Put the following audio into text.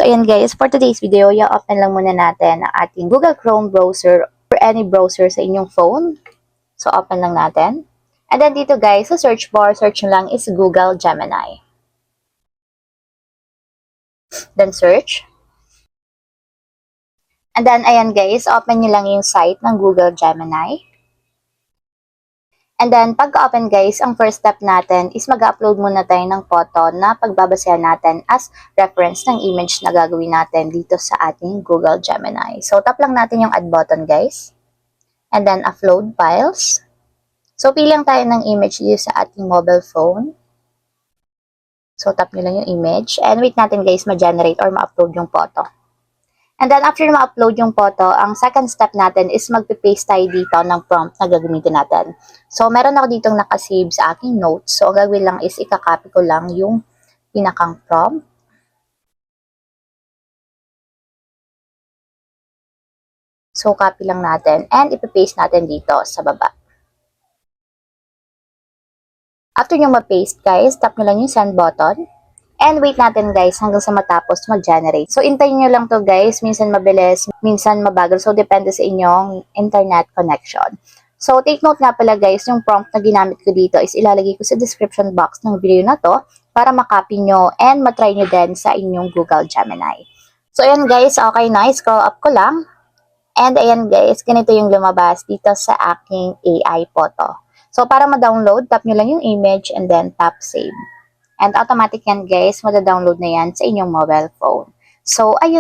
So, ayan guys, for today's video, i-open lang muna natin ang ating Google Chrome browser or any browser sa inyong phone. So, open lang natin. And then dito guys, sa search bar, search nyo lang is Google Gemini. Then search. And then, ayan guys, open nyo lang yung site ng Google Gemini. And then, pagka-open guys, ang first step natin is mag-upload muna tayo ng photo na pagbabasehan natin as reference ng image na gagawin natin dito sa ating Google Gemini. So, tap lang natin yung add button guys. And then, upload files. So, pilang tayo ng image dito sa ating mobile phone. So, tap nyo lang yung image. And wait natin guys, ma-generate or ma-upload yung photo. And then, after ma-upload yung photo, ang second step natin is mag-paste tayo dito ng prompt na gagamitin natin. So, meron ako ditong nakasave sa aking notes. So, ang gagawin lang is ikakopy ko lang yung pinakang prompt. So, copy lang natin and ipapaste natin dito sa baba. After nyo ma-paste, guys, tap nyo lang yung send button. And wait natin guys hanggang sa matapos mag-generate. So, intayin nyo lang to guys. Minsan mabilis, minsan mabagal. So, depende sa inyong internet connection. So, take note nga pala guys, yung prompt na ginamit ko dito is ilalagay ko sa description box ng video na to para makopy nyo and matry nyo din sa inyong Google Gemini. So, ayan guys, okay na. Scroll up ko lang. And ayan guys, ganito yung lumabas dito sa aking AI photo. So, para ma-download, tap nyo lang yung image and then tap save. And automatic yan guys, mada-download na yan sa inyong mobile phone. So, ayun.